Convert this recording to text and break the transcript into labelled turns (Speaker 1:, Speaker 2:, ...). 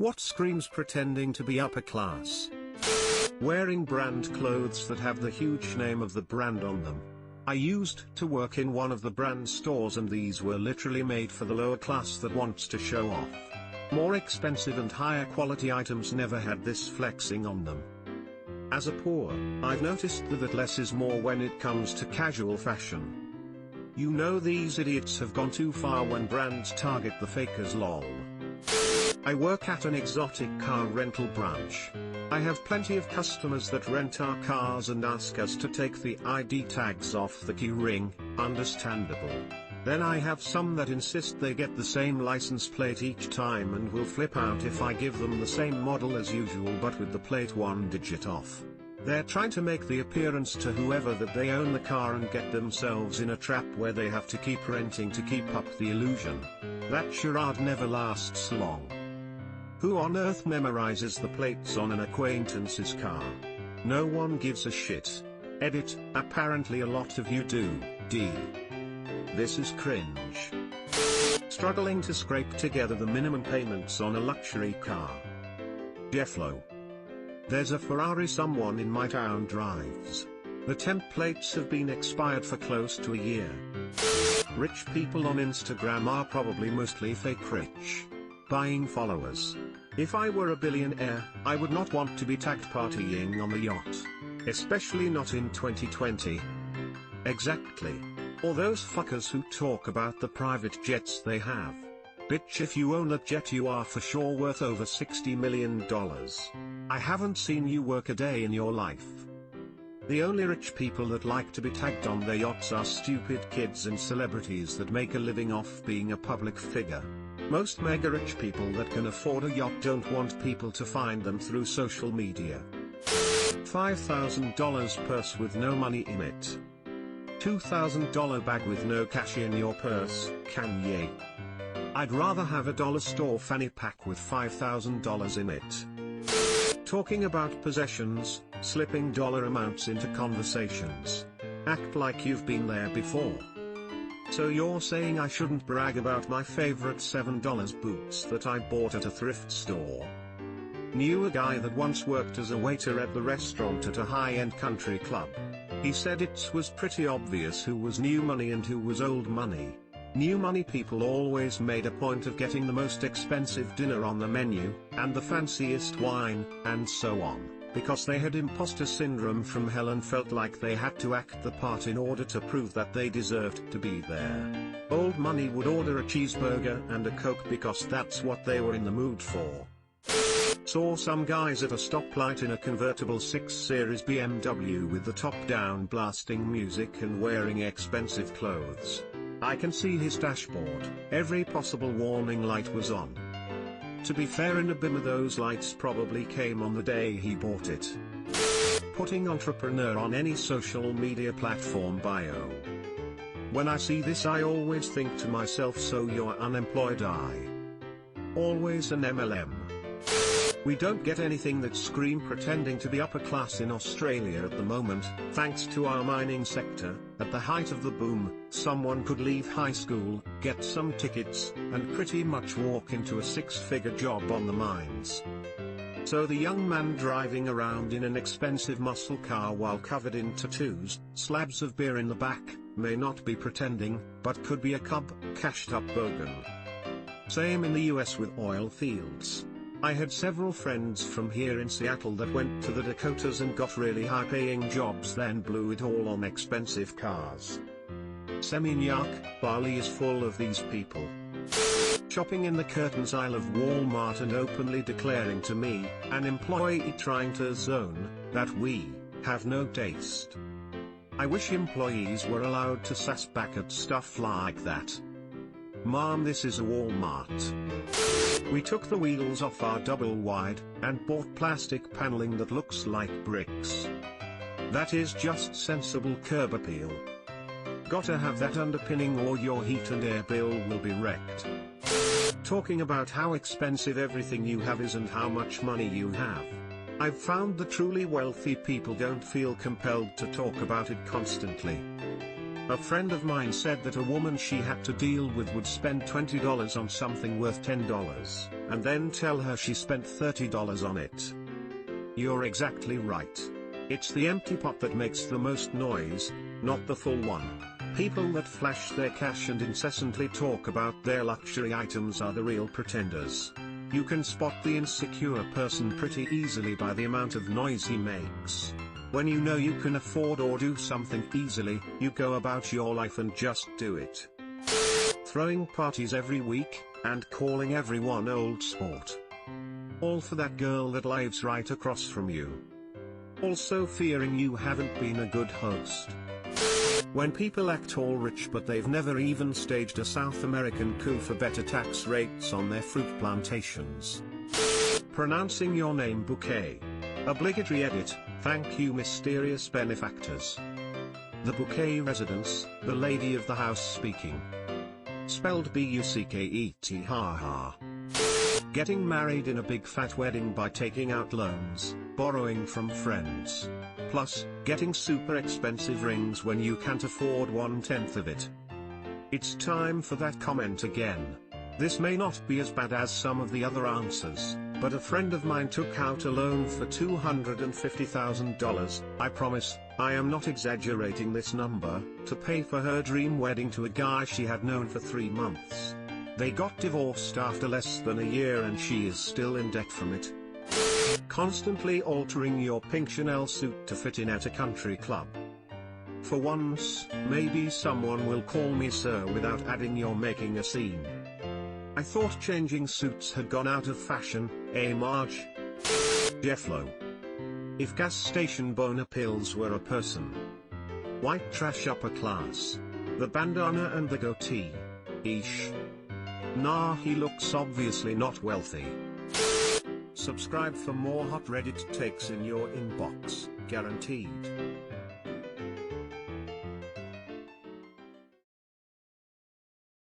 Speaker 1: What screams pretending to be upper class? Wearing brand clothes that have the huge name of the brand on them. I used to work in one of the brand stores, and these were literally made for the lower class that wants to show off. More expensive and higher quality items never had this flexing on them. As a poor, I've noticed that less is more when it comes to casual fashion. You know, these idiots have gone too far when brands target the fakers, lol. I work at an exotic car rental branch. I have plenty of customers that rent our cars and ask us to take the ID tags off the key ring, understandable. Then I have some that insist they get the same license plate each time and will flip out if I give them the same model as usual but with the plate one digit off. They're trying to make the appearance to whoever that they own the car and get themselves in a trap where they have to keep renting to keep up the illusion. That charade never lasts long. Who on earth memorizes the plates on an acquaintance's car? No one gives a shit. Edit, apparently a lot of you do, D. This is cringe. Struggling to scrape together the minimum payments on a luxury car. Jefflo. There's a Ferrari someone in my town drives. The templates have been expired for close to a year. Rich people on Instagram are probably mostly fake rich. Buying followers. If I were a billionaire, I would not want to be tagged partying on the yacht. Especially not in 2020. Exactly. Or those fuckers who talk about the private jets they have. Bitch, if you own that jet you are for sure worth over $60 million. I haven't seen you work a day in your life. The only rich people that like to be tagged on their yachts are stupid kids and celebrities that make a living off being a public figure. Most mega rich people that can afford a yacht don't want people to find them through social media. $5,000 purse with no money in it. $2,000 bag with no cash in your purse, Kanye. I'd rather have a dollar store fanny pack with $5,000 in it. Talking about possessions, slipping dollar amounts into conversations. Act like you've been there before. So you're saying I shouldn't brag about my favorite $7 boots that I bought at a thrift store? Knew a guy that once worked as a waiter at the restaurant at a high-end country club. He said it was pretty obvious who was new money and who was old money. New money people always made a point of getting the most expensive dinner on the menu, and the fanciest wine, and so on, because they had imposter syndrome from hell and felt like they had to act the part in order to prove that they deserved to be there. Old money would order a cheeseburger and a Coke because that's what they were in the mood for. Saw some guys at a stoplight in a convertible 6 Series BMW with the top down blasting music and wearing expensive clothes. I can see his dashboard, every possible warning light was on. To be fair, in a bimmer those lights probably came on the day he bought it. Putting entrepreneur on any social media platform bio. When I see this I always think to myself, so you're unemployed? Always an MLM. We don't get anything that scream pretending to be upper class in Australia at the moment, thanks to our mining sector. At the height of the boom, someone could leave high school, get some tickets, and pretty much walk into a 6-figure job on the mines. So the young man driving around in an expensive muscle car while covered in tattoos, slabs of beer in the back, may not be pretending, but could be a cashed up bogan. Same in the US with oil fields. I had several friends from here in Seattle that went to the Dakotas and got really high-paying jobs, then blew it all on expensive cars. Seminyak, Bali is full of these people. Shopping in the curtains aisle of Walmart and openly declaring to me, an employee trying to zone, that we have no taste. I wish employees were allowed to sass back at stuff like that. Mom, this is a Walmart. We took the wheels off our double wide, and bought plastic paneling that looks like bricks. That is just sensible curb appeal. Gotta have that underpinning or your heat and air bill will be wrecked. Talking about how expensive everything you have is and how much money you have. I've found the truly wealthy people don't feel compelled to talk about it constantly. A friend of mine said that a woman she had to deal with would spend $20 on something worth $10, and then tell her she spent $30 on it. You're exactly right. It's the empty pot that makes the most noise, not the full one. People that flash their cash and incessantly talk about their luxury items are the real pretenders. You can spot the insecure person pretty easily by the amount of noise he makes. When you know you can afford or do something easily, you go about your life and just do it. Throwing parties every week, and calling everyone old sport. All for that girl that lives right across from you. Also fearing you haven't been a good host. When people act all rich but they've never even staged a South American coup for better tax rates on their fruit plantations. Pronouncing your name bouquet. Obligatory edit, thank you mysterious benefactors. The bouquet residence, the lady of the house speaking. Spelled B-U-C-K-E-T ha. Getting married in a big fat wedding by taking out loans, borrowing from friends. Plus, getting super expensive rings when you can't afford 1/10 of it. It's time for that comment again. This may not be as bad as some of the other answers, but a friend of mine took out a loan for $250,000, I promise, I am not exaggerating this number, to pay for her dream wedding to a guy she had known for 3 months. They got divorced after less than a year and she is still in debt from it. Constantly altering your pink Chanel suit to fit in at a country club. For once, maybe someone will call me sir without adding you're making a scene. I thought changing suits had gone out of fashion, Marge? Jefflo. If gas station boner pills were a person. White trash upper class. The bandana and the goatee. Eesh. Nah, he looks obviously not wealthy. Subscribe for more hot Reddit takes in your inbox, guaranteed.